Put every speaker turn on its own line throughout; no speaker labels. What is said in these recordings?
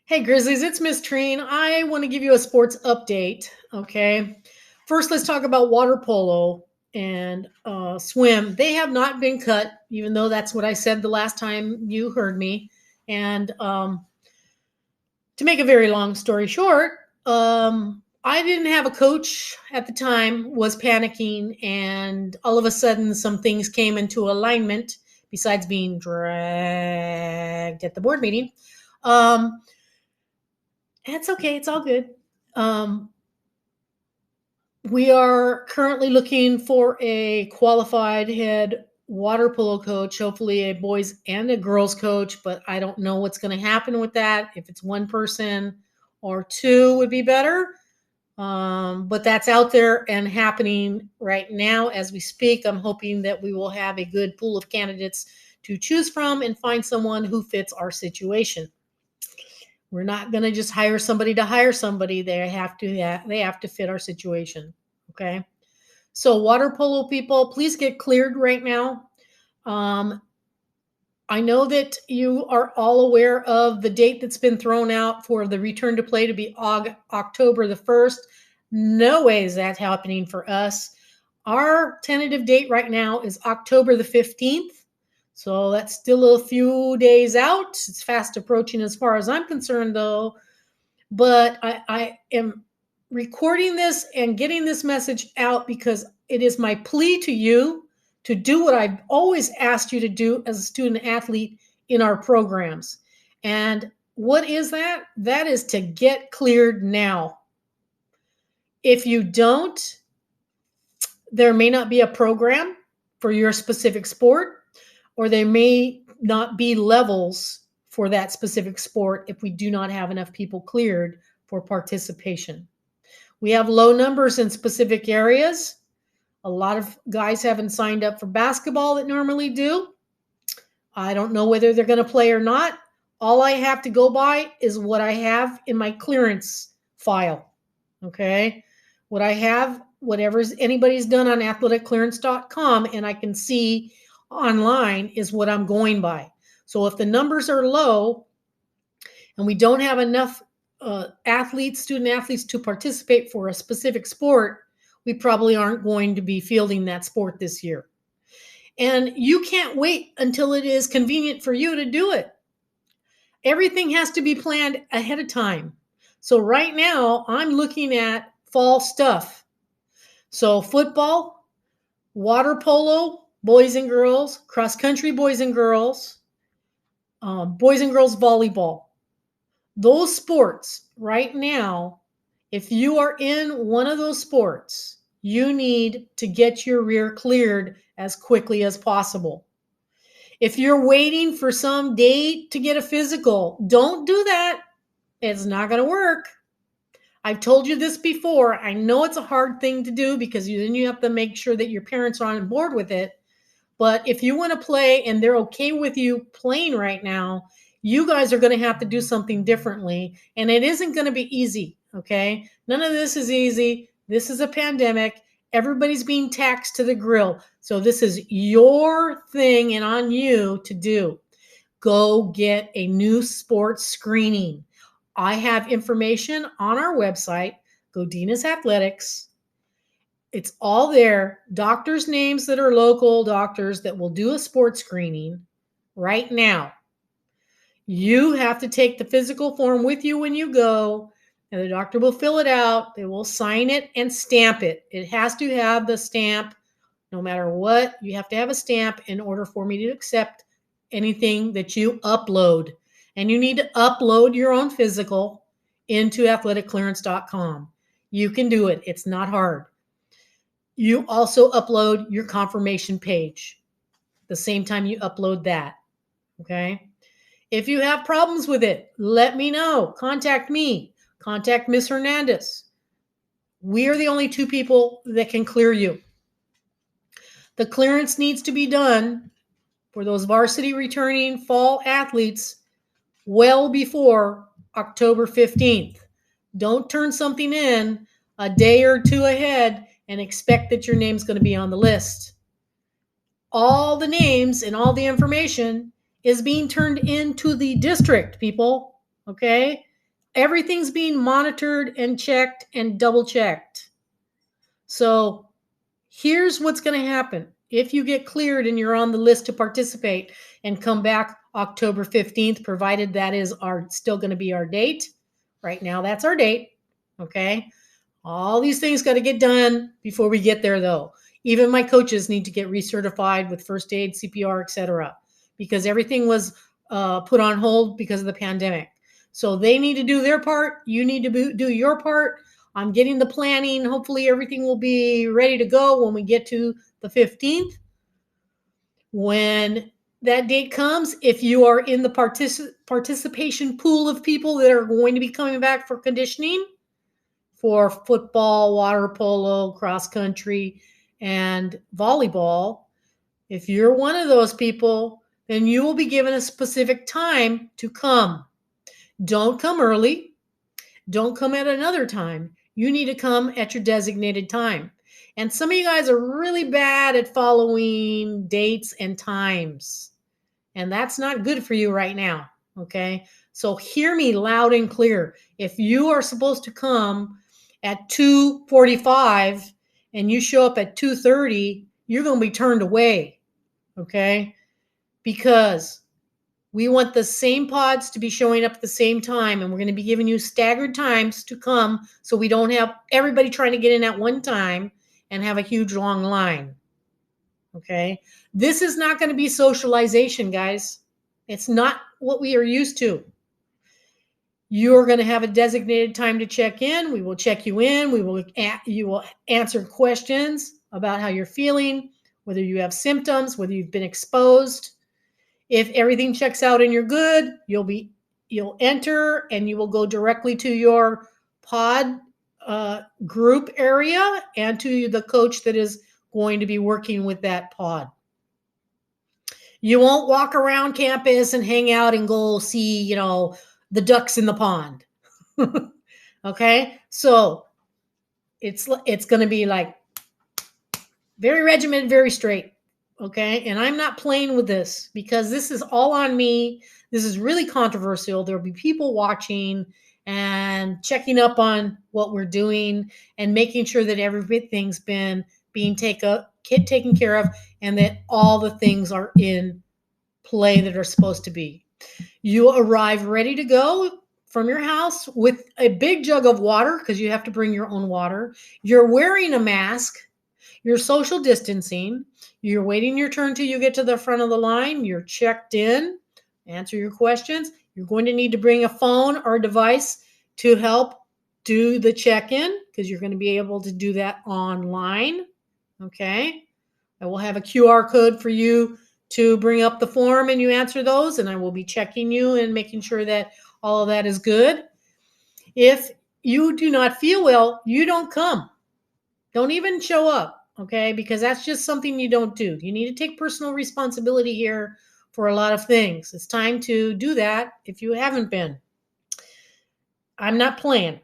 Hey Grizzlies, it's Miss Treen. I want to give you a sports update. Okay. First, let's talk about water polo and swim. They have not been cut, even though that's what I said the last time you heard me. And to make a very long story short, I didn't have a coach at the time, was panicking, and all of a sudden some things came into alignment besides being dragged at the board meeting. Um, That's okay. It's all good. Um, we are currently looking for a qualified head water polo coach, hopefully a boys and a girls coach, but I don't know what's going to happen with that. If it's one person or two would be better. But that's out there and happening right now as we speak. I'm hoping that we will have a good pool of candidates to choose from and find someone who fits our situation. We're not going to just hire somebody to hire somebody. They have to fit our situation. Okay. So water polo people, please get cleared right now. Um, I know that you are all aware of the date that's been thrown out for the return to play to be October the 1st. No way is that happening for us. Our tentative date right now is October the 15th. So that's still a few days out. It's fast approaching as far as I'm concerned, though. But I am recording this and getting this message out because it is my plea to you to do what I've always asked you to do as a student athlete in our programs. And what is that? That is to get cleared now. If you don't, there may not be a program for your specific sport, or there may not be levels for that specific sport if we do not have enough people cleared for participation. We have low numbers in specific areas. A lot of guys haven't signed up for basketball that normally do. I don't know whether they're going to play or not. All I have to go by is what I have in my clearance file. Okay. What I have, whatever anybody's done on athleticclearance.com, and I can see online is what I'm going by. So if the numbers are low and we don't have enough student athletes to participate for a specific sport, we probably aren't going to be fielding that sport this year. And you can't wait until it is convenient for you to do it. Everything has to be planned ahead of time. So right now, I'm looking at fall stuff. So football, water polo, boys and girls, cross country, boys and girls volleyball. Those sports right now, if you are in one of those sports, you need to get your rear cleared as quickly as possible. If you're waiting for some date to get a physical, don't do that. It's not going to work. I've told you this before. I know it's a hard thing to do because then you have to make sure that your parents are on board with it. But if you want to play and they're okay with you playing right now, you guys are going to have to do something differently. And it isn't going to be easy. Okay. None of this is easy. This is a pandemic. Everybody's being taxed to the grill. So this is your thing and on you to do. Go get a new sports screening. I have information on our website, Godina's Athletics. It's all there. Doctors' names that are local doctors that will do a sports screening right now. You have to take the physical form with you when you go, and the doctor will fill it out. They will sign it and stamp it. It has to have the stamp no matter what. You have to have a stamp in order for me to accept anything that you upload. And you need to upload your own physical into athleticclearance.com. You can do it. It's not hard. You also upload your confirmation page the same time you upload that. Okay. If you have problems with it, let me know. Contact me. Contact Miss Hernandez. We are the only two people that can clear you. The clearance needs to be done for those varsity returning fall athletes well before October 15th. Don't turn something in a day or two ahead and expect that your name's going to be on the list. All the names and all the information is being turned into the district, people. Okay? everything's being monitored and checked and double checked. So here's what's going to happen. If you get cleared and you're on the list to participate and come back October 15th, provided that is still going to be our date. Right now, that's our date. Okay. All these things got to get done before we get there, though. Even my coaches need to get recertified with first aid, CPR, etc., because everything was put on hold because of the pandemic. So they need to do their part. You need to do your part. I'm getting the planning. Hopefully everything will be ready to go when we get to the 15th. When that date comes, if you are in the participation pool of people that are going to be coming back for conditioning for football, water polo, cross country, and volleyball, if you're one of those people, then you will be given a specific time to come. Don't come early. Don't come at another time. You need to come at your designated time. And some of you guys are really bad at following dates and times. And that's not good for you right now. Okay. So hear me loud and clear. If you are supposed to come at 2:45 and you show up at 2:30, you're going to be turned away. Okay. Because we want the same pods to be showing up at the same time, and we're going to be giving you staggered times to come so we don't have everybody trying to get in at one time and have a huge long line. Okay? This is not going to be socialization, guys. It's not what we are used to. You're going to have a designated time to check in. We will check you in. You will answer questions about how you're feeling, whether you have symptoms, whether you've been exposed. If everything checks out and you're good, you'll enter and you will go directly to your pod group area and to the coach that is going to be working with that pod. You won't walk around campus and hang out and go see, the ducks in the pond. Okay? So it's going to be like very regimented, very straight. Okay. And I'm not playing with this because this is all on me. This is really controversial. There'll be people watching and checking up on what we're doing and making sure that everything's being taken care of and that all the things are in play that are supposed to be. You arrive ready to go from your house with a big jug of water because you have to bring your own water. You're wearing a mask. You're social distancing. You're waiting your turn till you get to the front of the line. You're checked in, answer your questions. You're going to need to bring a phone or a device to help do the check-in because you're going to be able to do that online. Okay. I will have a QR code for you to bring up the form and you answer those, and I will be checking you and making sure that all of that is good. If you do not feel well, you don't come. Don't even show up. Okay, because that's just something you don't do. You need to take personal responsibility here for a lot of things. It's time to do that if you haven't been. I'm not playing.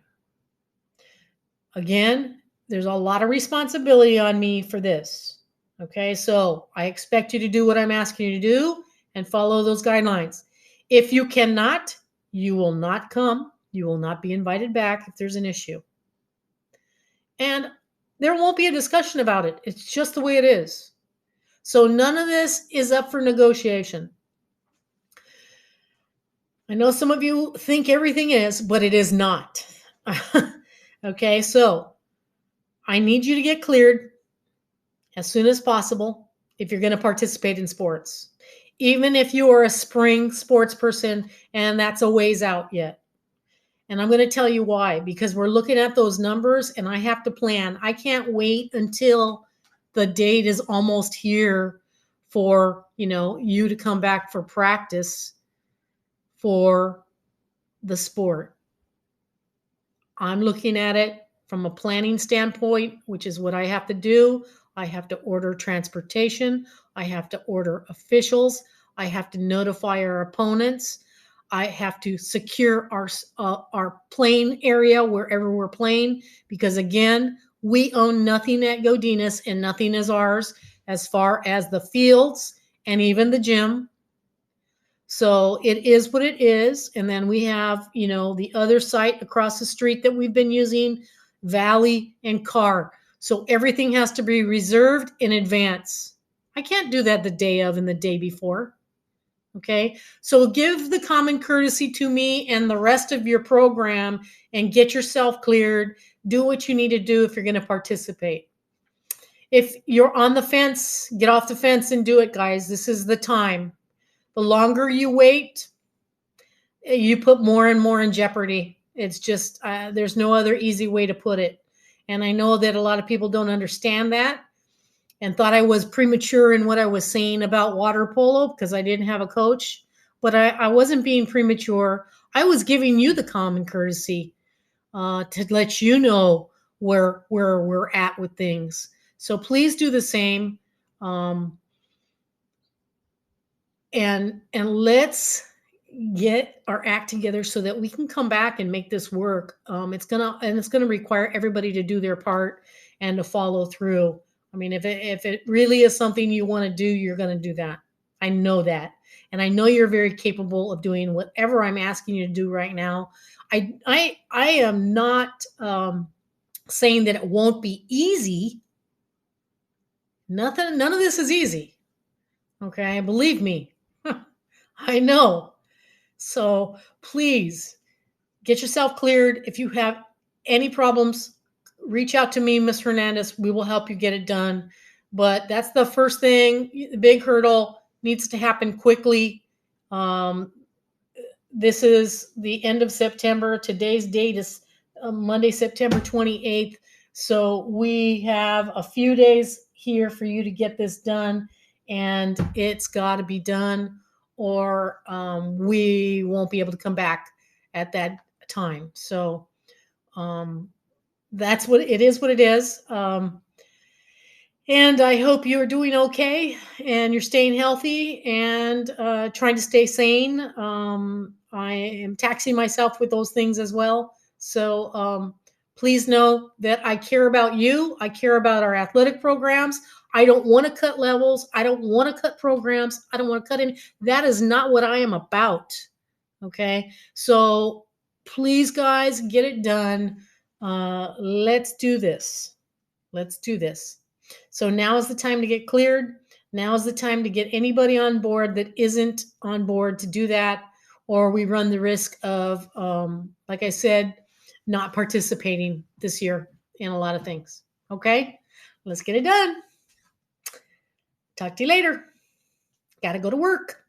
Again, there's a lot of responsibility on me for this. Okay, so I expect you to do what I'm asking you to do and follow those guidelines. If you cannot, you will not come. You will not be invited back if there's an issue. And there won't be a discussion about it. It's just the way it is. So none of this is up for negotiation. I know some of you think everything is, but it is not. Okay, so I need you to get cleared as soon as possible if you're going to participate in sports. Even if you are a spring sports person and that's a ways out yet. And I'm going to tell you why, because we're looking at those numbers and I have to plan. I can't wait until the date is almost here for, you to come back for practice for the sport. I'm looking at it from a planning standpoint, which is what I have to do. I have to order transportation. I have to order officials. I have to notify our opponents. I have to secure our playing area wherever we're playing because, again, we own nothing at Godinez and nothing is ours as far as the fields and even the gym. So it is what it is. And then we have, the other site across the street that we've been using, Valley and Car. So everything has to be reserved in advance. I can't do that the day of and the day before. Okay. So give the common courtesy to me and the rest of your program and get yourself cleared. Do what you need to do if you're going to participate. If you're on the fence, get off the fence and do it, guys. This is the time. The longer you wait, you put more and more in jeopardy. It's just, there's no other easy way to put it. And I know that a lot of people don't understand that and thought I was premature in what I was saying about water polo because I didn't have a coach. But I wasn't being premature. I was giving you the common courtesy to let you know where we're at with things. So please do the same. And let's get our act together so that we can come back and make this work. It's gonna require everybody to do their part and to follow through. I mean, if it really is something you want to do, you're gonna do that. I know that, and I know you're very capable of doing whatever I'm asking you to do right now. I am not saying that it won't be easy. None of this is easy. Okay, believe me. I know. So please get yourself cleared. If you have any problems, reach out to me, Ms. Hernandez. We will help you get it done. But that's the first thing. The big hurdle needs to happen quickly. This is the end of September. Today's date is Monday, September 28th. So we have a few days here for you to get this done, and it's got to be done, or we won't be able to come back at that time. So that's what it is. What it is. And I hope you're doing okay and you're staying healthy and trying to stay sane. I am taxing myself with those things as well. So please know that I care about you. I care about our athletic programs. I don't want to cut levels. I don't want to cut programs. I don't want to cut in. That is not what I am about. Okay. So please, guys, get it done. Let's do this. Let's do this. So now is the time to get cleared. Now is the time to get anybody on board that isn't on board to do that, or we run the risk of, like I said, not participating this year in a lot of things. Okay, let's get it done. Talk to you later. Got to go to work.